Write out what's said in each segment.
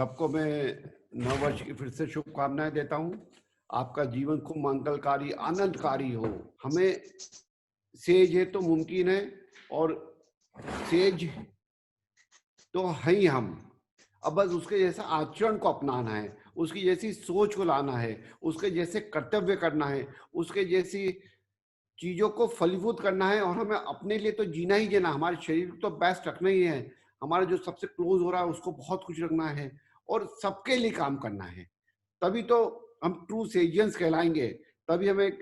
सबको मैं नववर्ष की फिर से शुभकामनाएं देता हूं। आपका जीवन खूब मंगलकारी आनंदकारी हो। हमें सेज है तो मुमकिन है, और सेज तो है ही हम। अब बस उसके जैसा आचरण को अपनाना है, उसकी जैसी सोच को लाना है, उसके जैसे कर्तव्य करना है, उसके जैसी चीजों को फलीभूत करना है। और हमें अपने लिए तो जीना ही जीना, हमारे शरीर को तो बेस्ट रखना ही है, हमारा जो सबसे क्लोज हो रहा है उसको बहुत कुछ रखना है, और सबके लिए काम करना है। तभी तो हम ट्रू सेजियंस कहलाएंगे, तभी हमें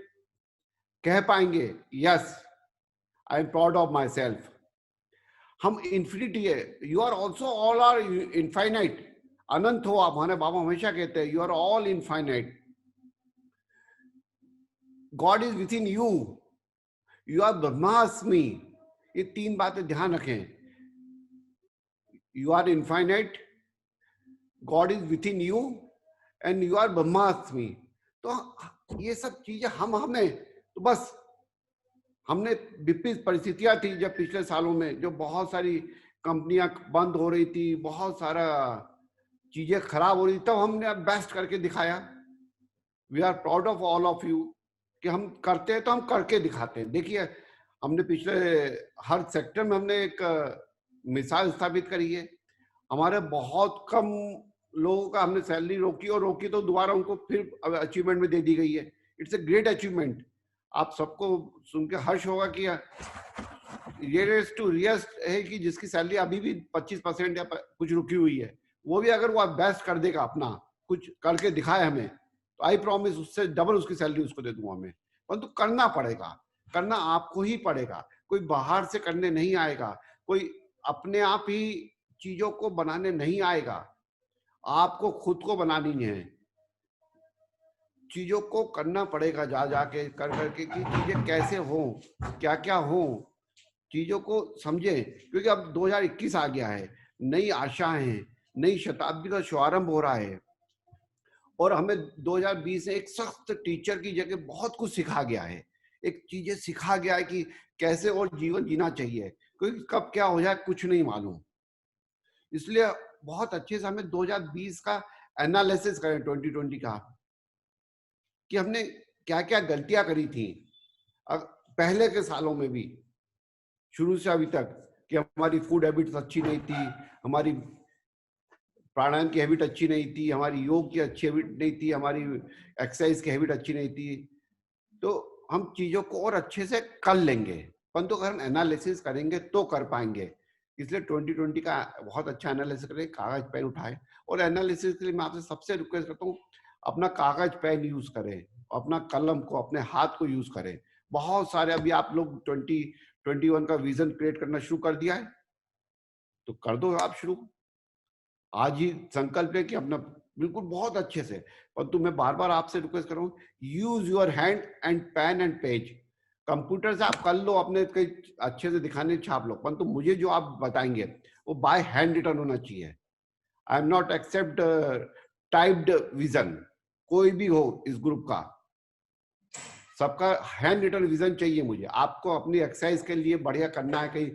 कह पाएंगे yes I am proud of myself. हम इन्फिनिटी है, you are also all are infinite. अनंत हो आप, हमारे बाबा हमेशा कहते हैं you are all infinite. God is within you are ब्रह्मास्मि। ये तीन बातें ध्यान रखें। You are infinite, God is within you, and you are ब्रह्मास्मि। तो ये सब चीजें हम हमें तो बस हमने विपरीत परिस्थितियां थी जब पिछले सालों में, जो बहुत सारी कंपनियां बंद हो रही थी, बहुत सारा चीजें खराब हो रही थी, तब हमने बेस्ट करके दिखाया। We are proud of all of you कि हम करते हैं तो हम करके दिखाते हैं। देखिए हमने पिछले हर सेक्टर में हमने एक मिसाल स्थापित करी है। हमारे बहुत कम लोगों का हमने सैलरी रोकी, और रोकी तो दोबारा उनको फिर अचीवमेंट में दे दी गई है। It's a great achievement. आप सबको सुन के हर्ष होगा कि रियलिस्ट टू रियस्ट है कि जिसकी सैलरी अभी भी 25% या कुछ रुकी हुई है, वो भी अगर वो बेस्ट कर देगा, अपना कुछ करके दिखाए हमें, तो आई प्रॉमिस उससे डबल उसकी सैलरी उसको दे दूंगा मैं। परंतु करना पड़ेगा, करना आपको ही पड़ेगा। कोई बाहर से करने नहीं आएगा, कोई अपने आप ही चीजों को बनाने नहीं आएगा। आपको खुद को बनानी है, चीजों को करना पड़ेगा, जा जाके कर करके कि चीजें कैसे हो, क्या क्या हो, चीजों को समझे। क्योंकि अब 2021 आ गया है, नई आशाएं हैं, नई शताब्दी का शुभारंभ हो रहा है, और हमें 2020 से एक सख्त टीचर की जगह बहुत कुछ सिखा गया है। एक चीजें सिखा गया है कि कैसे और जीवन जीना चाहिए, क्योंकि कब क्या हो जाए कुछ नहीं मालूम। इसलिए बहुत अच्छे से हमें 2020 का एनालिसिस करें, 2020 का, कि हमने क्या क्या गलतियां करी थी पहले के सालों में भी, शुरू से अभी तक, कि हमारी फूड हैबिट्स अच्छी नहीं थी, हमारी प्राणायाम की हैबिट अच्छी नहीं थी, हमारी योग की अच्छी हैबिट नहीं थी, हमारी एक्सरसाइज की हैबिट अच्छी नहीं थी। तो हम चीजों को और अच्छे से कर लेंगे, परंतु अगर हम एनालिसिस करेंगे तो कर पाएंगे। इसलिए 2020 का बहुत अच्छा एनालिसिस करें, कागज पेन उठाएं। और एनालिसिस के लिए मैं आपसे सबसे रिक्वेस्ट करता हूँ, अपना कागज पेन यूज करें, अपना कलम को, अपने हाथ को यूज करें। बहुत सारे अभी आप लोग 2021 का विजन क्रिएट करना शुरू कर दिया है, तो कर दो आप शुरू। आज ही संकल्प है कि अपना बिल्कुल बहुत अच्छे से। परंतु मैं बार बार आपसे रिक्वेस्ट कर रहा हूँ, use your hand and pen and page. Computer से आप कर लो, अपने कई अच्छे से दिखाने छाप लो, परंतु मुझे जो आप बताएंगे वो बाय हैंड रिटन होना चाहिए। I am not accept typed version, कोई भी हो इस ग्रुप का, सबका हैंड रिटन विजन चाहिए मुझे। आपको अपनी एक्सरसाइज के लिए बढ़िया करना है, कहीं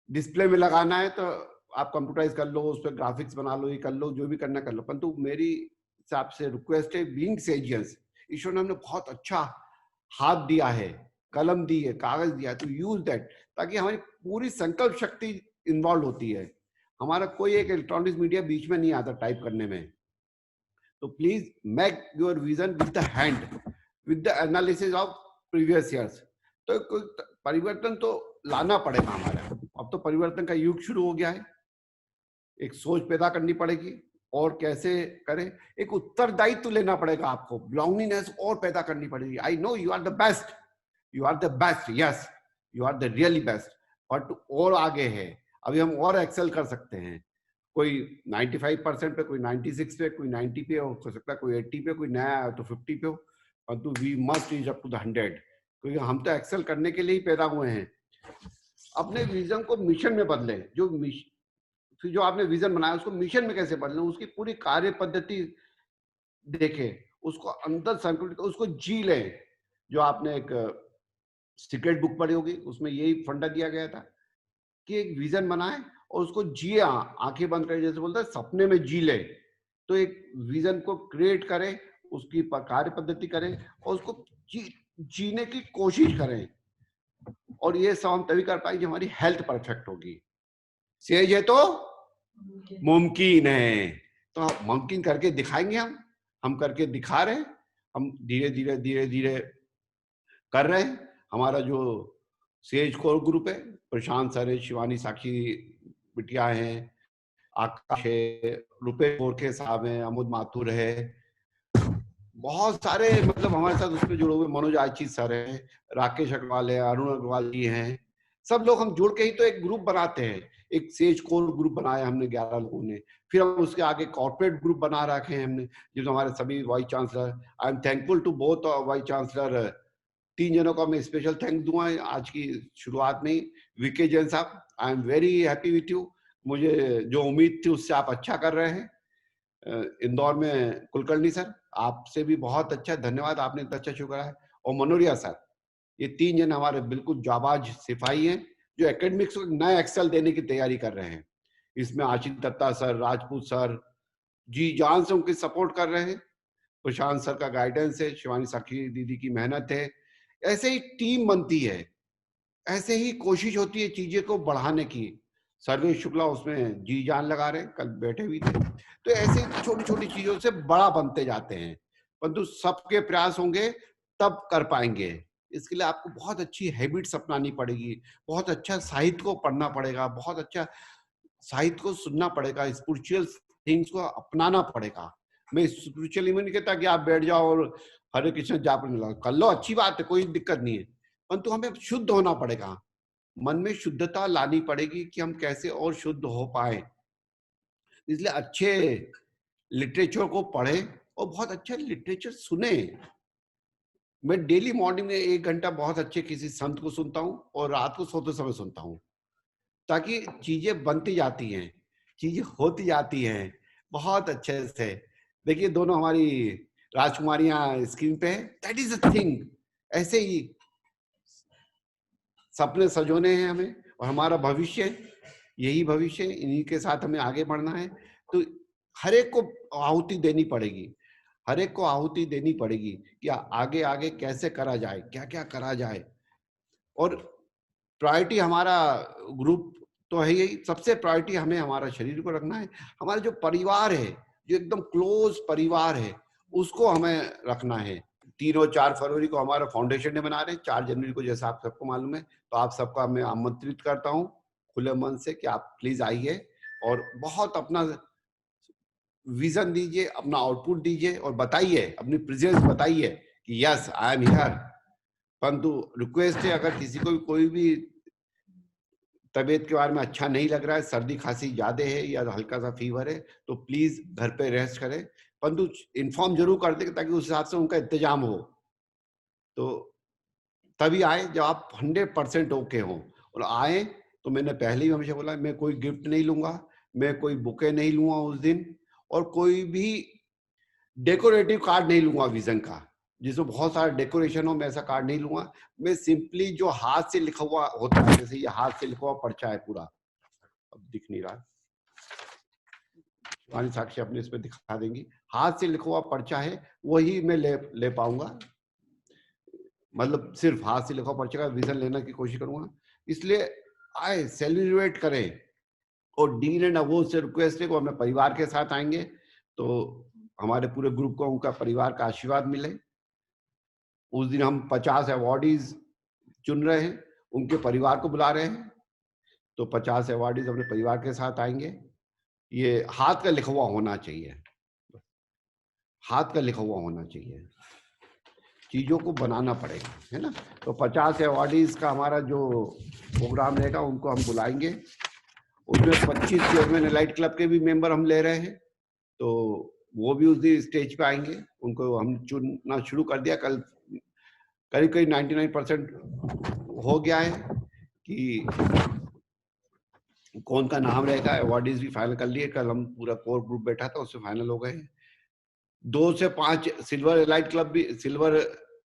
डिस्प्ले में लगाना है तो आप कंप्यूटराइज कर लो, उस पर ग्राफिक्स बना लो, ये कर लो, जो भी करना कर लो। परंतु मेरी हिसाब से रिक्वेस्ट है, बीइंग सेजियंस, ईश्वर ने हमने बहुत अच्छा हाथ दिया है, कलम दी है, कागज दिया है, तो यूज दैट, ताकि हमारी पूरी संकल्प शक्ति इन्वॉल्व होती है। हमारा कोई एक इलेक्ट्रॉनिक मीडिया बीच में नहीं आता टाइप करने में। तो please make your vision with the hand, with the analysis of previous years. तो कोई परिवर्तन तो लाना पड़ेगा हमारा। अब तो परिवर्तन का युग शुरू हो गया है, एक सोच पैदा करनी पड़ेगी, और कैसे करें, एक उत्तरदायित्व लेना पड़ेगा आपको, बिलोंगिंगनेस और पैदा करनी पड़ेगी। I know you are the best, you are the best, yes you are the really best, but और आगे है, अभी हम और एक्सेल कर सकते हैं। कोई 95% पे, कोई 96 पे, कोई 90 पे हो सकता है, कोई 80 पे, कोई नया है तो 50 पे हो, परंतु we must reach up to the 100, क्योंकि हम तो एक्सेल करने के लिए ही पैदा हुए हैं। अपने विजन को मिशन में बदले, फिर जो आपने विजन बनाया उसको मिशन में कैसे बदलें, उसकी पूरी कार्य पद्धति देखे, उसको अंदर संकलित, उसको जी लें। जो आपने एक सीक्रेट बुक पढ़ी होगी, उसमें यही फंडा दिया गया था कि एक विजन बनाए और उसको जिए, आंखें बंद कर, जैसे बोलते हैं सपने में जी ले। तो एक विजन को क्रिएट करें, उसकी कार्य पद्धति करें और उसको जीने की कोशिश करें। और ये सब हम तभी कर पाएंगे जब हमारी हेल्थ परफेक्ट होगी। सेज है तो मुमकिन है, तो मुमकिन करके दिखाएंगे हम करके दिखा रहे हैं। हम धीरे धीरे धीरे धीरे कर रहे हैं। हमारा जो सेज कोर ग्रुप है, प्रशांत सर है, शिवानी साक्षी बिटिया है, आकाश है, रुपेश गोरखे साहब है, अमुद माथुर है, बहुत सारे मतलब हमारे साथ उसमें जुड़े हुए मनोज आची सर है, राकेश अग्रवाल है, अरुण अग्रवाल जी हैं। सब लोग हम जुड़ के ही तो एक ग्रुप बनाते हैं। एक सेज कोर ग्रुप बनाया हमने 11 लोगों ने। फिर हम उसके आगे कॉर्पोरेट ग्रुप बना रखे हैं हमने, जिसमें हमारे सभी vice chancellor, I am thankful to both vice chancellor. 3 जनों का मैं स्पेशल थैंक्स दूंगा आज की शुरुआत में ही। वीके जैन साहब, I am very happy with you. मुझे जो उम्मीद थी उससे आप अच्छा कर रहे हैं। इंदौर में कुलकर्णी सर, आपसे भी बहुत अच्छा धन्यवाद, आपने इतना अच्छा शुरू करा है। और मनोरिया सर, ये 3 जन हमारे बिल्कुल जाबाज सिपाही हैं जो एकेडमिक्स को नया एक्सेल देने की तैयारी कर रहे हैं। इसमें आशीष दत्ता सर, राजपूत सर जी जान से उनकी सपोर्ट कर रहे हैं। प्रशांत सर का गाइडेंस है, शिवानी साखी दीदी की मेहनत है। ऐसे ही टीम बनती है, ऐसे ही कोशिश होती है चीजें को बढ़ाने की। सर्वेश शुक्ला उसमें जी जान लगा रहे, कल बैठे हुए थे। तो ऐसे छोटी छोटी चीजों से बड़ा बनते जाते हैं, परंतु सबके प्रयास होंगे तब कर पाएंगे। इसके लिए आपको बहुत अच्छी हैबिट्स अपनानी पड़ेगी, बहुत अच्छा साहित्य को पढ़ना पड़ेगा, बहुत अच्छा साहित्य को सुनना पड़ेगा, स्पिरिचुअल थिंग्स को अपनाना पड़ेगा। मैं स्पिरिचुअली में नहीं कहता कि आप बैठ जाओ और हरे कृष्ण जाप कर लो, अच्छी बात है, कोई दिक्कत नहीं है, परंतु हमें शुद्ध होना पड़ेगा। मन में शुद्धता लानी पड़ेगी कि हम कैसे और शुद्ध हो पाए। इसलिए अच्छे लिटरेचर को पढ़ें और बहुत अच्छा लिटरेचर सुने। मैं डेली मॉर्निंग में 1 घंटा बहुत अच्छे किसी संत को सुनता हूँ और रात को सोते समय सुनता हूँ, ताकि चीजें बनती जाती हैं, चीजें होती जाती हैं बहुत अच्छे से। देखिए दोनों हमारी राजकुमारियां स्क्रीन पे है, दैट इज अ थिंग। ऐसे ही सपने सजोने हैं हमें, और हमारा भविष्य यही भविष्य, इन्हीं के साथ हमें आगे बढ़ना है। तो हर एक को आहुति देनी पड़ेगी, हर एक को आहुति देनी पड़ेगी कि आगे आगे कैसे करा जाए, क्या क्या करा जाए। और प्रायोरिटी हमारा ग्रुप तो है ही, सबसे प्रायोरिटी हमें हमारा शरीर को रखना है। हमारा जो परिवार है, जो एकदम क्लोज परिवार है, उसको हमें रखना है। 3 और 4 फरवरी को हमारा फाउंडेशन डे मना रहे हैं। 4 जनवरी को जैसा आप सबको मालूम है, तो आप सबका मैं आमंत्रित करता हूँ खुले मन से कि आप प्लीज आइए और बहुत अपना विजन दीजिए, अपना आउटपुट दीजिए और बताइए, अपनी प्रेजेंस बताइए कि यस आई एम हियर। परंतु रिक्वेस्ट है, अगर किसी को भी कोई भी तबीयत के बारे में अच्छा नहीं लग रहा है, सर्दी खांसी ज्यादा है या हल्का सा फीवर है, तो प्लीज घर पे रेस्ट करें, परंतु इन्फॉर्म जरूर कर दें ताकि उस हिसाब से उनका इंतजाम हो। तो तभी आए जब आप 100% ओके हो। और आए तो मैंने पहले ही हमेशा बोला, मैं कोई गिफ्ट नहीं लूंगा, मैं कोई बुके नहीं लूंगा उस दिन, और कोई भी डेकोरेटिव कार्ड नहीं लूंगा विजन का जिसमें बहुत सारा डेकोरेशन हो, मैं ऐसा कार्ड नहीं लूंगा। मैं सिंपली जो हाथ से लिखा हुआ होता है, जैसे ये हाथ से लिखा हुआ पर्चा है पूरा, अब दिख नहीं रहा, शिवानी साक्षी अपने इस पे दिखा देंगी, हाथ से लिखा हुआ पर्चा है वही मैं ले पाऊंगा। मतलब सिर्फ हाथ से लिखा पर्चे का विजन लेने की कोशिश करूंगा। इसलिए आए सेलिब्रेट करें। और डीन एंड अवोर्ड से रिक्वेस्ट है को अपने परिवार के साथ आएंगे तो हमारे पूरे ग्रुप को उनका परिवार का आशीर्वाद मिले। उस दिन हम 50 अवॉर्डीज चुन रहे हैं, उनके परिवार को बुला रहे हैं, तो 50 अवॉर्डीज अपने परिवार के साथ आएंगे। ये हाथ का लिखा हुआ होना चाहिए, हाथ का लिखा हुआ होना चाहिए, चीजों को बनाना पड़ेगा, है ना। तो 50 अवॉर्डीज का हमारा जो प्रोग्राम रहेगा उनको हम बुलाएंगे। उसमें 25 चेयरमैन एलाइट क्लब के भी मेंबर हम ले रहे हैं, तो वो भी उस दिन स्टेज पे आएंगे। उनको हम चुनना शुरू कर दिया, कल करीब करीब 99% हो गया है कि कौन का नाम रहेगा। अवॉर्डीज भी फाइनल कर लिए, कल हम पूरा कोर ग्रुप बैठा था उससे फाइनल हो गए। 2 से 5 सिल्वर एलाइट क्लब भी, सिल्वर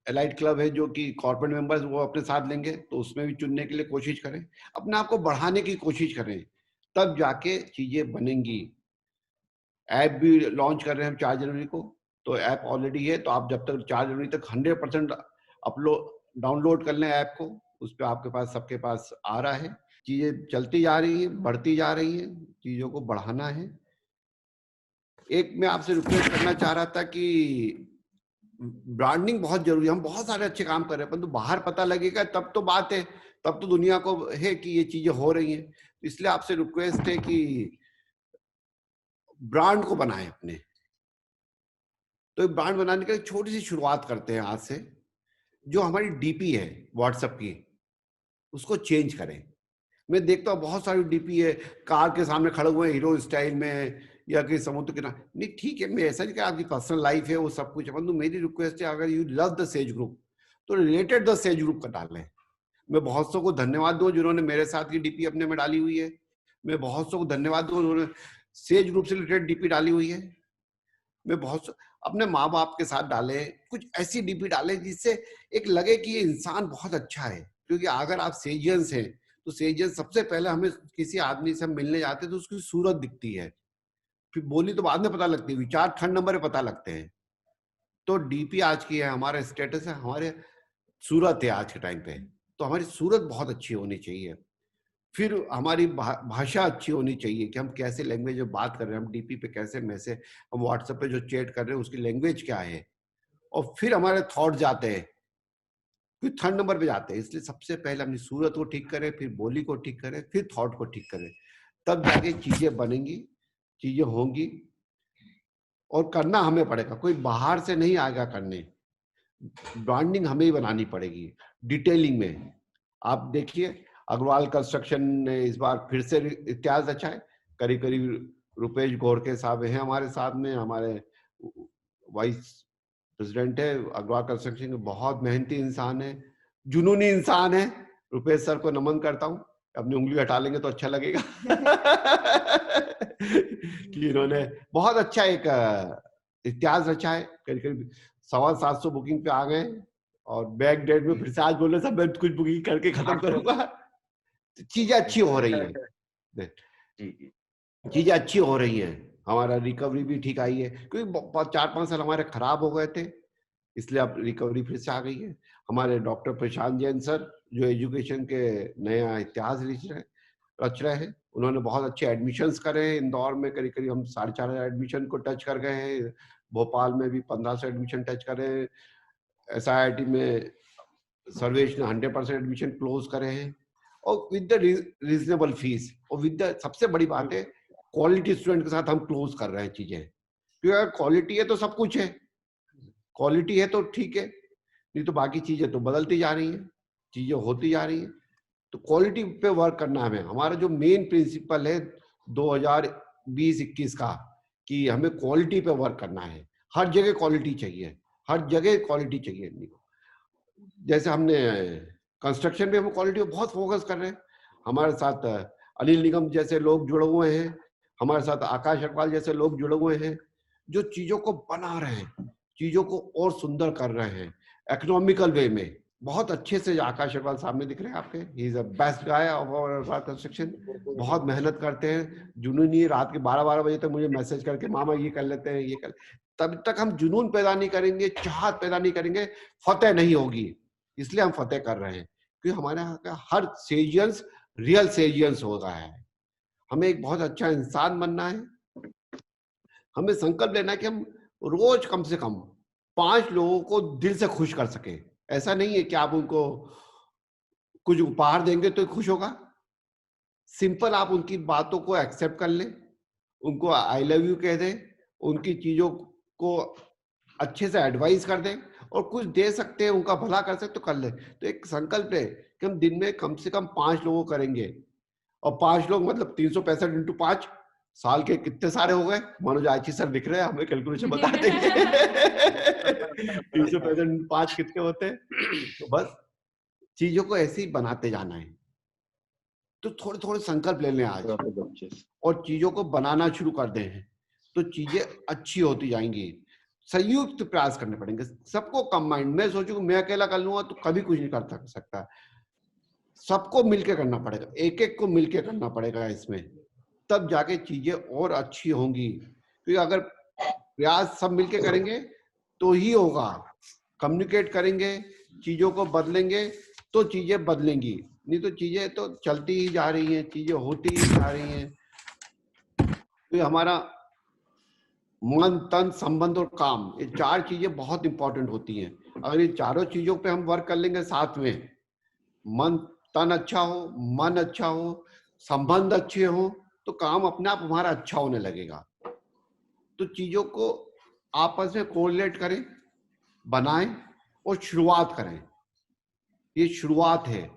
एलाइट क्लब है जो कि कॉर्पोरेट मेंबर्स वो अपने साथ लेंगे, तो उसमें भी चुनने के लिए कोशिश करें, अपने आप को बढ़ाने की कोशिश करें, तब जाके चीजें बनेंगी। ऐप भी लॉन्च कर रहे हैं हम 4 जनवरी को, तो ऐप ऑलरेडी है, तो आप जब तक 4 जनवरी तक 100% अपलोड डाउनलोड कर लें ऐप को, उस पे आपके पास सबके पास आ रहा है। चीजें चलती जा रही हैं, बढ़ती जा रही हैं, चीजों को बढ़ाना है। एक मैं आपसे रिक्वेस्ट करना चाह रहा था कि ब्रांडिंग बहुत जरूरी है। हम बहुत सारे अच्छे काम कर रहे हैं, परंतु बाहर पता लगेगा तब तो बात है, तब तो दुनिया को है कि ये चीजें हो रही हैं। इसलिए आपसे रिक्वेस्ट है कि ब्रांड को बनाएं अपने। तो ब्रांड बनाने के लिए छोटी सी शुरुआत करते हैं आज से। जो हमारी डीपी है व्हाट्सएप की, उसको चेंज करें। मैं देखता हूँ बहुत सारी डीपी है, कार के सामने खड़े हुए हैं हीरो स्टाइल में, या कि समुद्र किनारे। नहीं ठीक है, मैं ऐसा नहीं कि आपकी पर्सनल लाइफ है वो सब कुछ है, परंतु मेरी रिक्वेस्ट है अगर you love the sage group तो रिलेटेड द सेज ग्रुप का डालें। मैं बहुत सौ को धन्यवाद दूं जिन्होंने मेरे साथ की डीपी अपने में डाली हुई है। मैं बहुत सौ को धन्यवाद दूं उन्होंने सेज ग्रुप से रिलेटेड डीपी डाली हुई है। मैं बहुत अपने माँ बाप के साथ डाले, कुछ ऐसी डीपी डाले जिससे एक लगे कि ये इंसान बहुत अच्छा है। क्योंकि अगर आप सेजियंस हैं तो सेजियंस सबसे पहले हमें किसी आदमी से हम मिलने जाते हैं तो उसकी सूरत दिखती है, फिर बोली तो बाद में पता लगती है, विचार थर्ड नंबर पे पता लगते हैं। तो डीपी आज की है, हमारा स्टेटस है, हमारे सूरत है आज के टाइम पे, तो हमारी सूरत बहुत अच्छी होनी चाहिए। फिर हमारी भाषा अच्छी होनी चाहिए कि हम कैसे लैंग्वेज में बात कर रहे हैं, हम डीपी पे कैसे मैसेज, हम व्हाट्सएप पे जो चैट कर रहे हैं उसकी लैंग्वेज क्या है, और फिर हमारे थॉट जाते हैं, फिर थर्ड नंबर पे जाते हैं। इसलिए सबसे पहले अपनी सूरत को ठीक करें, फिर बोली को ठीक करें, फिर थॉट को ठीक करें, तब जाके चीजें बनेंगी, चीजें होंगी। और करना हमें पड़ेगा, कोई बाहर से नहीं आएगा करने। ब्रांडिंग हमें ही बनानी पड़ेगी डिटेलिंग में। आप देखिए अग्रवाल कंस्ट्रक्शन ने इस बार फिर से इतिहास रचा है। करीब करीब रुपेश घोड़के साहब हैं हमारे साथ में, हमारे वाइस प्रेसिडेंट है अग्रवाल कंस्ट्रक्शन के, बहुत मेहनती इंसान है, जुनूनी इंसान है। रुपेश सर को नमन करता हूँ, अपनी उंगली हटा लेंगे तो अच्छा लगेगा कि इन्होंने बहुत अच्छा एक इतिहास रचा है। करीब करीब 750 बुकिंग पे आ गए, और बैक डेट में फिर से आज बोले सब मैं कुछ बुकिंग करके खत्म करूंगा। चीजें अच्छी हो रही हैं, चीजें अच्छी हो रही हैं, हमारा रिकवरी भी ठीक आई है। क्योंकि 4-5 साल हमारे खराब हो गए थे, इसलिए अब रिकवरी फिर से आ गई है। हमारे डॉक्टर प्रशांत जैन सर जो एजुकेशन के नया इतिहास रच रहे हैं, उन्होंने बहुत अच्छे एडमिशन्स करे हैं। इंदौर में करीब करीब हम 4,500 एडमिशन को टच कर गए हैं, भोपाल में भी 1500 एडमिशन टच करे हैं, SIIT में सर्वेश ने 100% एडमिशन क्लोज करे हैं, और विद द रीजनेबल फीस, और विद द सबसे बड़ी बात है क्वालिटी स्टूडेंट के साथ हम क्लोज कर रहे हैं चीजें। क्योंकि अगर क्वालिटी है तो सब कुछ है, क्वालिटी है तो ठीक है, नहीं तो बाकी चीजें तो बदलती जा रही हैं, चीजें होती जा रही हैं। तो क्वालिटी पे वर्क करना हमें, हमारा जो मेन प्रिंसिपल है 2020-21 का, कि हमें क्वालिटी पे वर्क करना है। हर जगह क्वालिटी चाहिए, हर जगह क्वालिटी चाहिए। जैसे हमने कंस्ट्रक्शन में हम क्वालिटी पे बहुत फोकस कर रहे हैं। हमारे साथ अनिल निगम जैसे लोग जुड़े हुए हैं, हमारे साथ आकाश अग्रवाल जैसे लोग जुड़े हुए हैं, जो चीजों को बना रहे हैं, चीजों को और सुंदर कर रहे हैं इकोनॉमिकल वे में। बहुत अच्छे से आकाश अग्रवाल सामने दिख रहे हैं आपके, he is a best guy of our construction. बहुत मेहनत करते हैं, जुनून ही रात के 12-12 बजे तक मुझे मैसेज करके मामा ये कर लेते हैं, ये कर। तब तक हम जुनून पैदा नहीं करेंगे, चाहत पैदा नहीं करेंगे, फतेह नहीं होगी। इसलिए हम फतेह कर रहे हैं, क्योंकि हमारे यहाँ का हर सेजियंस रियल सेजियंस हो रहा है। हमें एक बहुत अच्छा इंसान बनना है। हमें संकल्प लेना है कि हम रोज कम से कम 5 लोगों को दिल से खुश कर सके। ऐसा नहीं है कि आप उनको कुछ उपहार देंगे तो खुश होगा। सिंपल आप उनकी बातों को एक्सेप्ट कर लें, उनको आई लव यू कह दें, उनकी चीजों को अच्छे से एडवाइस कर दें, और कुछ दे सकते हैं उनका भला कर सकते तो कर ले। तो एक संकल्प है कि हम दिन में कम से कम 5 लोगों करेंगे, और 5 लोग मतलब 365 इंटू 5, साल के कितने सारे हो गए? मनोज आची सर दिख रहे हैं, हमें कैलकुलेशन बता देंगे 365 इंटू 5 कितने होते हैं? तो बस चीजों को ऐसे ही बनाते जाना है। तो थोड़े थोड़े संकल्प ले लें आज, और चीजों को बनाना शुरू कर दें, तो चीजें अच्छी होती जाएंगी। संयुक्त प्रयास करने पड़ेंगे, सबको कंबाइंड। मैं सोचूं मैं अकेला कर लूंगा तो कभी कुछ नहीं कर सकता, सबको मिलकर करना पड़ेगा, एक एक को मिलकर करना पड़ेगा इसमें, तब जाके चीजें और अच्छी होंगी। क्योंकि अगर प्रयास सब मिलके करेंगे तो ही होगा। कम्युनिकेट करेंगे, चीजों को बदलेंगे तो चीजें बदलेंगी, नहीं तो चीजें तो चलती ही जा रही हैं, चीजें होती ही जा रही हैं। तो हमारा मन, तन, संबंध और काम, ये 4 चीजें बहुत इंपॉर्टेंट होती हैं। अगर ये चारों चीजों पे हम वर्क कर लेंगे साथ में, मन तन अच्छा हो, मन अच्छा हो, संबंध अच्छे हो, तो काम अपने आप हमारा अच्छा होने लगेगा। तो चीजों को आपस में कोरिलेट करें, बनाएं और शुरुआत करें। ये शुरुआत है,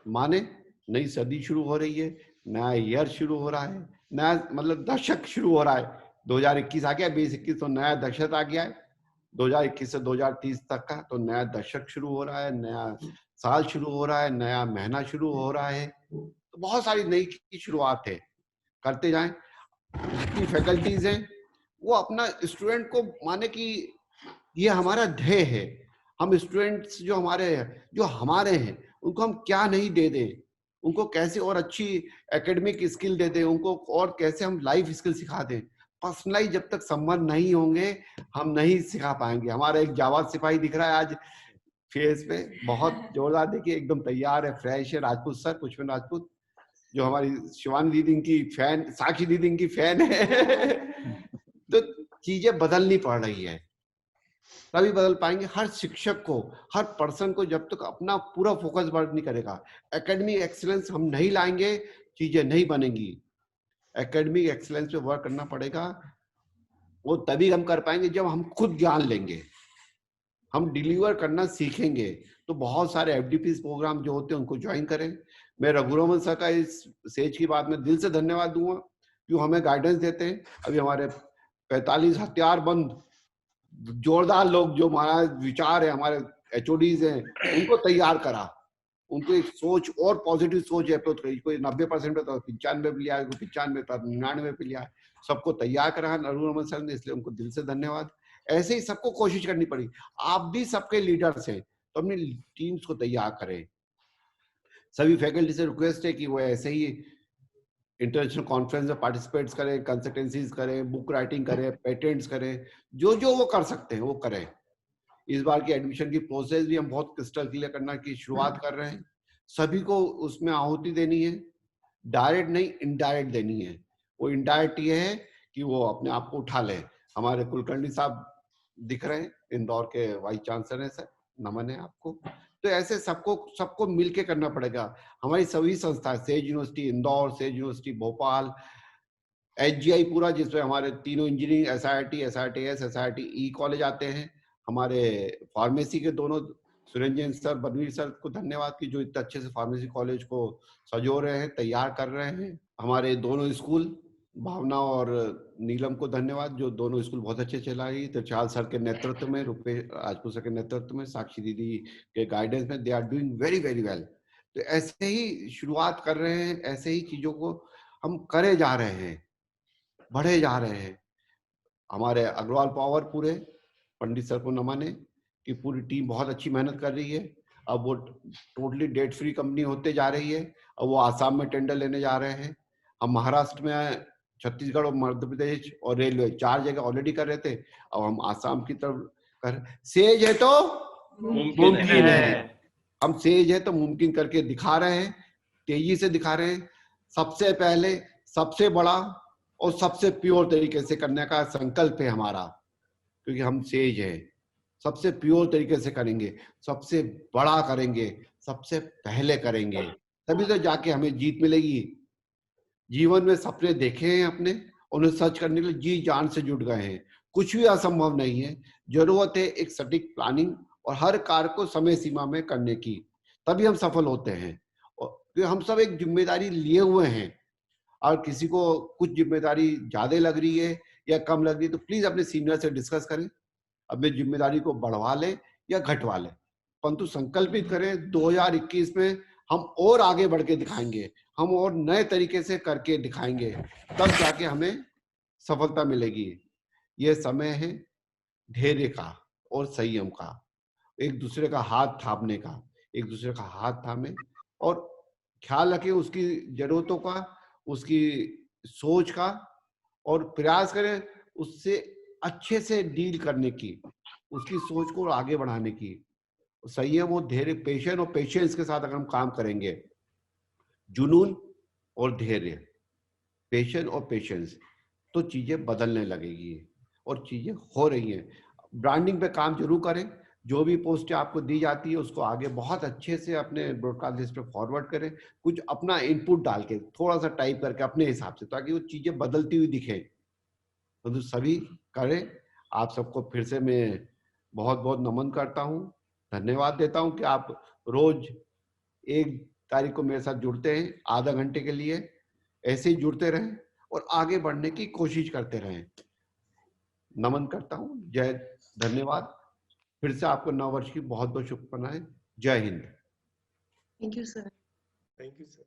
माने नई सदी शुरू हो रही है, नया ईयर शुरू हो रहा है, नया मतलब दशक शुरू हो रहा है। 2021 आ गया, 2021 तो नया दशक आ गया है। 2021 से 2030 तक का तो नया दशक शुरू हो रहा है, नया साल शुरू हो रहा है, नया महीना शुरू हो रहा है। तो बहुत सारी नई की शुरुआत है, करते जाएं। जितनी फैकल्टीज हैं वो अपना स्टूडेंट को माने कि ये हमारा ध्येय है। हम स्टूडेंट्स जो हमारे हैं उनको हम क्या नहीं दे दें, उनको कैसे और अच्छी एकेडमिक स्किल दे दें, उनको और कैसे हम लाइफ स्किल सिखा दें। पर्सनलाइज जब तक संबंध नहीं होंगे हम नहीं सिखा पाएंगे। हमारा एक जावाद सिपाही दिख रहा है आज फेस पे, बहुत जोरदार, देखिए एकदम तैयार है, फ्रेश है। राजपूत सर, पुष्पन राजपूत, जो हमारी शिवानी दीदी की फैन, साक्षी दीदी की फैन है। तो चीजें बदलनी पड़ रही है, तभी बदल पाएंगे। हर शिक्षक को, हर पर्सन को जब तक अपना पूरा फोकस वर्क नहीं करेगा, एकेडमिक एक्सीलेंस हम नहीं लाएंगे, चीजें नहीं बनेंगी। एकेडमिक एक्सीलेंस पे वर्क करना पड़ेगा। वो तभी हम कर पाएंगे जब हम खुद ज्ञान लेंगे, हम डिलीवर करना सीखेंगे। तो बहुत सारे एफडीपी प्रोग्राम जो होते हैं उनको ज्वाइन करें। मैं रघुरमन सर का इस सेज की बात में दिल से धन्यवाद दूंगा, जो हमें गाइडेंस देते हैं। अभी हमारे 45 हथियारबंद जोरदार लोग जो हमारा विचार है, हमारे एचओडीज हैं, उनको तैयार करा, उनको एक सोच और पॉजिटिव सोच अप्रोच करी। कोई 90% पे तो 95 पे लिया, कोई 95 पे 99 पे लिया, सबको तैयार करा रघुरमन सर ने, इसलिए उनको दिल से धन्यवाद। ऐसे ही सबको कोशिश करनी पड़ी। आप भी सबके लीडर्स हैं तो अपनी टीम्स को तैयार करें। सभी फैकल्टी से रिक्वेस्ट है कि वो ऐसे ही इंटरनेशनल कॉन्फ्रेंस में पार्टिसिपेट्स करें, कंसल्टेंसीज करें, बुक राइटिंग करें, पेटेंट्स करें, जो जो वो कर सकते हैं वो करें। इस बार की एडमिशन की प्रोसेस भी हम बहुत क्रिस्टल क्लियर करना की शुरुआत कर रहे हैं। सभी को उसमें आहुति देनी है, डायरेक्ट नहीं इनडायरेक्ट देनी है। वो इनडायरेक्ट ये है कि वो अपने आप को उठा ले। हमारे कुलकर्णी साहब दिख रहे हैं, इंदौर के वाइस चांसलर हैं सर, नमन है आपको। तो ऐसे सबको सबको मिलके करना पड़ेगा। हमारी सभी संस्थाएं, says university Indore, says university Bhopal, HGI पूरा, जिसमें हमारे तीनों इंजीनियरिंग, एसआईटी, एसआईटीएस, एसआईटी ई कॉलेज आते हैं। हमारे फार्मेसी के दोनों सुरेंद्र सर, बनवीर सर को धन्यवाद कि जो इतने अच्छे से फार्मेसी कॉलेज को सजो रहे हैं, तैयार कर रहे हैं। हमारे दोनों स्कूल, भावना और नीलम को धन्यवाद, जो दोनों स्कूल बहुत अच्छे चला रही है। तो चाल सर के नेतृत्व में, रुपेश राजपूत सर के नेतृत्व में, साक्षी दीदी के गाइडेंस में, they are doing very very well. तो ऐसे ही शुरुआत कर रहे हैं, ऐसे ही चीजों को हम करे जा रहे हैं, बढ़े जा रहे हैं। हमारे अग्रवाल पावर पूरे पंडित सर को नमन है कि पूरी टीम बहुत अच्छी मेहनत कर रही है। अब वो टोटली डेट फ्री कंपनी होते जा रही है। अब वो आसाम में टेंडर लेने जा रहे हैं। हम महाराष्ट्र में, छत्तीसगढ़ और मध्य प्रदेश और रेलवे 4 जगह ऑलरेडी कर रहे थे। अब हम आसाम की तरफ कर, सेज है तो मुमकिन है। हम सेज है तो मुमकिन करके दिखा रहे हैं, तेजी से दिखा रहे हैं। सबसे पहले, सबसे बड़ा और सबसे प्योर तरीके से करने का संकल्प है हमारा, क्योंकि हम सेज है। सबसे प्योर तरीके से करेंगे, सबसे बड़ा करेंगे, सबसे पहले करेंगे, तभी तो जाके हमें जीत मिलेगी। जीवन में सपने देखे हैं अपने, उन्हें सच करने के लिए जी जान से जुट गए हैं। कुछ भी असंभव नहीं है। जरूरत है एक सटीक प्लानिंग और हर कार्य को समय सीमा में करने की, तभी हम सफल होते हैं। और हम सब एक जिम्मेदारी लिए हुए हैं। और किसी को कुछ जिम्मेदारी ज्यादा लग रही है या कम लग रही है तो प्लीज अपने सीनियर से डिस्कस करें, अपनी जिम्मेदारी को बढ़वा ले या घटवा ले, परंतु संकल्पित करें 2021 में हम और आगे बढ़ के दिखाएंगे, हम और नए तरीके से करके दिखाएंगे, तब जाके हमें सफलता मिलेगी। ये समय है धैर्य का और संयम का, एक दूसरे का हाथ थामने का, एक दूसरे का हाथ थामे और ख्याल रखें उसकी जरूरतों का, उसकी सोच का, और प्रयास करें उससे अच्छे से डील करने की, उसकी सोच को आगे बढ़ाने की, संयम और धैर्य, पेशेंस और पेशेंस के साथ अगर हम काम करेंगे, जुनून और धैर्य, पेशेंस और पेशेंस, तो चीजें बदलने लगेगी और चीजें हो रही हैं। ब्रांडिंग पे काम जरूर करें, जो भी पोस्ट आपको दी जाती है उसको आगे बहुत अच्छे से अपने ब्रॉडकास्ट लिस्ट पे फॉरवर्ड करें, कुछ अपना इनपुट डाल के थोड़ा सा टाइप करके अपने हिसाब से, ताकि वो चीजें बदलती हुई दिखें। तो सभी करें। आप सबको फिर से मैं बहुत बहुत नमन करता हूँ, धन्यवाद देता हूँ कि आप रोज 1 तारीख को मेरे साथ जुड़ते हैं आधा घंटे के लिए। ऐसे ही जुड़ते रहें और आगे बढ़ने की कोशिश करते रहें। नमन करता हूँ। जय, धन्यवाद। फिर से आपको नव वर्ष की बहुत बहुत शुभकामनाएं। जय Hind. Thank you, sir. Thank you, sir.